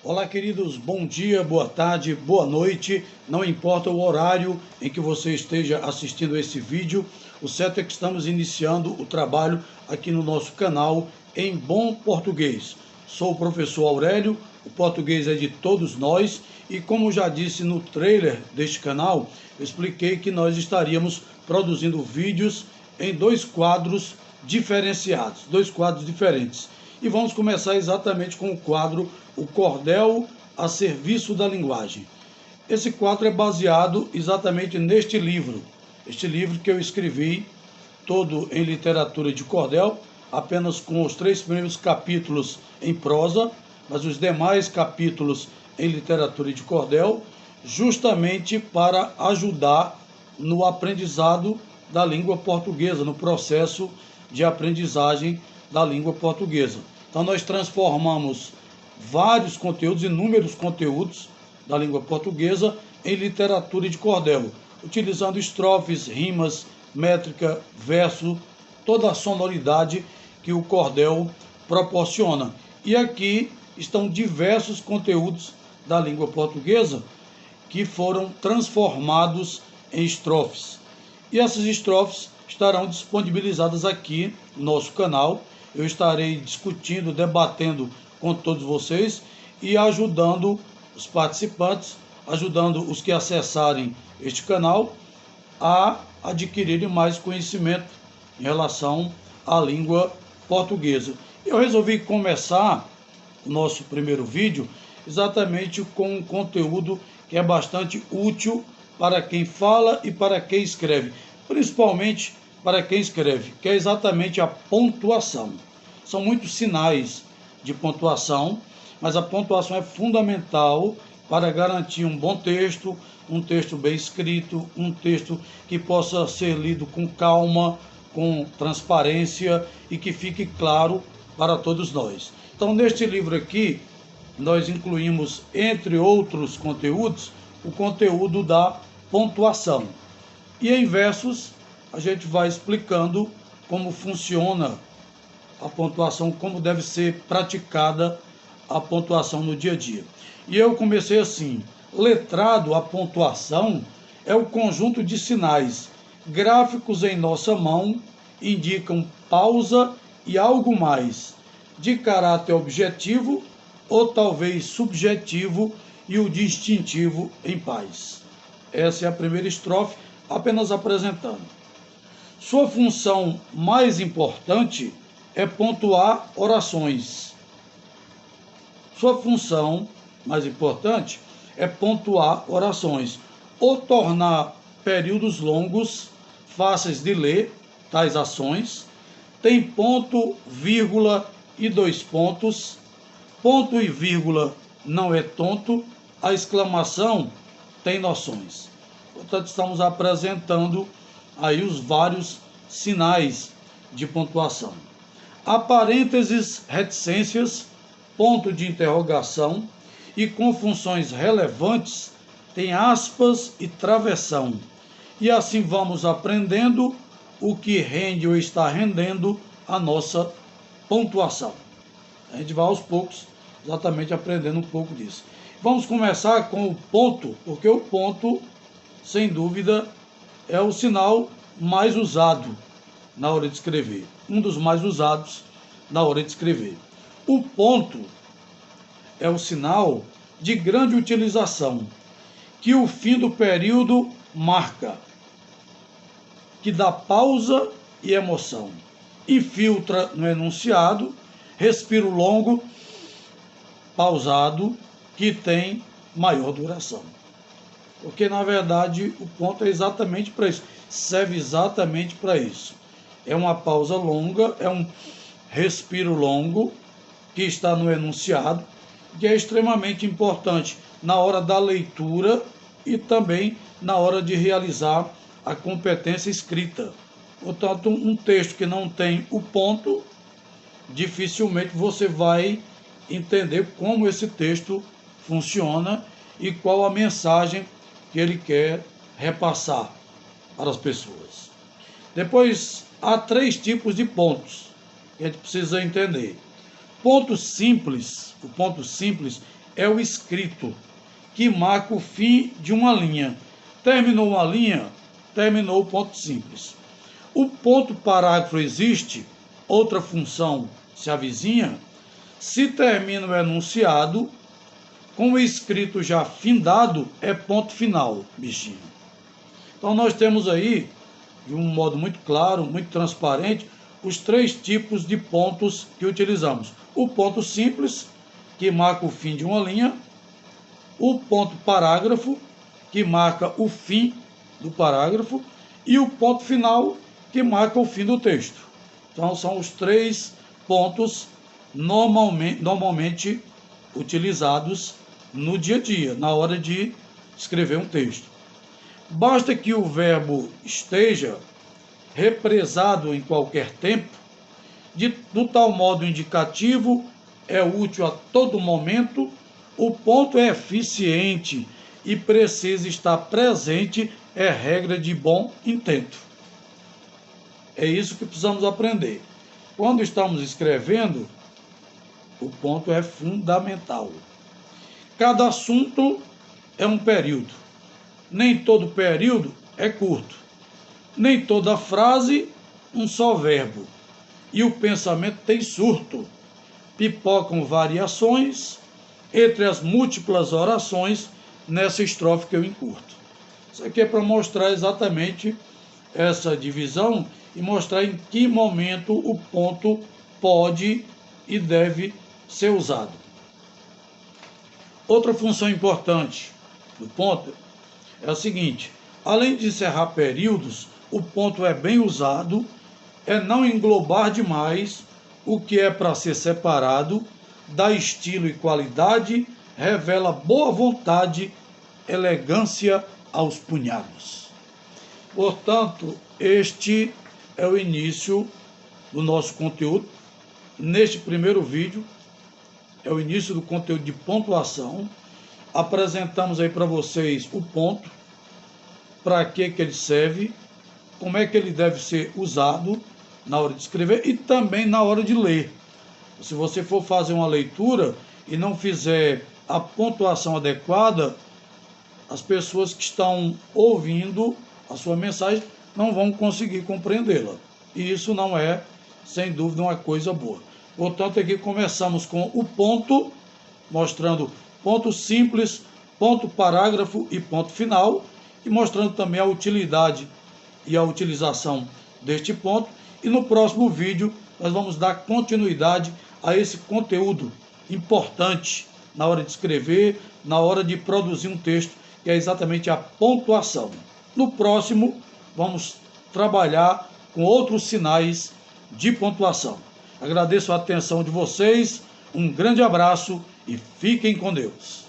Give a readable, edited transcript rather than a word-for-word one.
Olá, queridos, bom dia, boa tarde, boa noite, não importa o horário em que você esteja assistindo esse vídeo, o certo é que estamos iniciando o trabalho aqui no nosso canal em bom português. Sou o professor Aurélio, o português é de todos nós e, como já disse no trailer deste canal, eu expliquei que nós estaríamos produzindo vídeos em dois quadros diferenciados, dois quadros diferentes. E vamos começar exatamente com o quadro O Cordel a Serviço da Linguagem. Esse quadro é baseado exatamente neste livro. Este livro que eu escrevi todo em literatura de cordel, apenas com os 3 primeiros capítulos em prosa, mas os demais capítulos em literatura de cordel, justamente para ajudar no aprendizado da língua portuguesa, no processo de aprendizagem da língua portuguesa. Então nós transformamos vários conteúdos, inúmeros conteúdos da língua portuguesa em literatura de cordel, utilizando estrofes, rimas, métrica, verso, toda a sonoridade que o cordel proporciona. E aqui estão diversos conteúdos da língua portuguesa que foram transformados em estrofes. E essas estrofes estarão disponibilizadas aqui no nosso canal. Eu estarei discutindo, debatendo com todos vocês e ajudando os participantes, ajudando os que acessarem este canal a adquirirem mais conhecimento em relação à língua portuguesa. Eu resolvi começar o nosso primeiro vídeo exatamente com um conteúdo que é bastante útil para quem fala e para quem escreve, principalmente para quem escreve, que é exatamente a pontuação. São muitos sinais de pontuação, mas a pontuação é fundamental para garantir um bom texto, um texto bem escrito, um texto que possa ser lido com calma, com transparência e que fique claro para todos nós. Então, neste livro aqui, nós incluímos, entre outros conteúdos, o conteúdo da pontuação. E em versos, a gente vai explicando como funciona a pontuação, como deve ser praticada a pontuação no dia a dia. E eu comecei assim: letrado, a pontuação é o conjunto de sinais gráficos em nossa mão, indicam pausa e algo mais, de caráter objetivo ou talvez subjetivo, e o distintivo em paz. Essa é a primeira estrofe, apenas apresentando. Sua função mais importante é pontuar orações. Sua função mais importante é pontuar orações, ou tornar períodos longos fáceis de ler, tais ações. Tem ponto, vírgula e 2 pontos. Ponto e vírgula não é tonto. A exclamação tem noções. Portanto, estamos apresentando aí os vários sinais de pontuação. Há parênteses, reticências, ponto de interrogação, e com funções relevantes tem aspas e travessão. E assim vamos aprendendo o que rende ou está rendendo a nossa pontuação. A gente vai aos poucos exatamente aprendendo um pouco disso. Vamos começar com o ponto, porque o ponto, sem dúvida, é o sinal mais usado na hora de escrever. Um dos mais usados na hora de escrever. O ponto é o sinal de grande utilização, que o fim do período marca, que dá pausa e emoção, infiltra no enunciado, respiro longo, pausado, que tem maior duração. Porque, na verdade, o ponto é exatamente para isso, serve exatamente para isso. É uma pausa longa, é um respiro longo que está no enunciado, que é extremamente importante na hora da leitura e também na hora de realizar a competência escrita. Portanto, um texto que não tem o ponto, dificilmente você vai entender como esse texto funciona e qual a mensagem que ele quer repassar para as pessoas. Depois, há 3 tipos de pontos que a gente precisa entender. Ponto simples, o ponto simples é o escrito, que marca o fim de uma linha. Terminou uma linha, terminou o ponto simples. O ponto parágrafo existe, outra função se avizinha, se termina o enunciado, com o escrito já findado, é ponto final, bichinho. Então nós temos aí, de um modo muito claro, muito transparente, os três tipos de pontos que utilizamos. O ponto simples, que marca o fim de uma linha, o ponto parágrafo, que marca o fim do parágrafo, e o ponto final, que marca o fim do texto. Então são os três pontos normalmente utilizados no dia a dia, na hora de escrever um texto. Basta que o verbo esteja represado em qualquer tempo, do tal modo indicativo, é útil a todo momento, o ponto é eficiente e precisa estar presente, é regra de bom intento. É isso que precisamos aprender. Quando estamos escrevendo, o ponto é fundamental. Cada assunto é um período. Nem todo período é curto. Nem toda frase, um só verbo. E o pensamento tem surto. Pipocam variações entre as múltiplas orações nessa estrofe que eu encurto. Isso aqui é para mostrar exatamente essa divisão e mostrar em que momento o ponto pode e deve ser usado. Outra função importante do ponto é a seguinte: além de encerrar períodos, o ponto é bem usado, é não englobar demais o que é para ser separado, dá estilo e qualidade, revela boa vontade, elegância aos punhados. Portanto, este é o início do nosso conteúdo. Neste primeiro vídeo, é o início do conteúdo de pontuação. Apresentamos aí para vocês o ponto, para que ele serve, como é que ele deve ser usado na hora de escrever e também na hora de ler. Se você for fazer uma leitura e não fizer a pontuação adequada, as pessoas que estão ouvindo a sua mensagem não vão conseguir compreendê-la. E isso não é, sem dúvida, uma coisa boa. Portanto, aqui começamos com o ponto, mostrando ponto simples, ponto parágrafo e ponto final, e mostrando também a utilidade e a utilização deste ponto. E no próximo vídeo nós vamos dar continuidade a esse conteúdo importante na hora de escrever, na hora de produzir um texto, que é exatamente a pontuação. No próximo, vamos trabalhar com outros sinais de pontuação. Agradeço a atenção de vocês, um grande abraço e fiquem com Deus.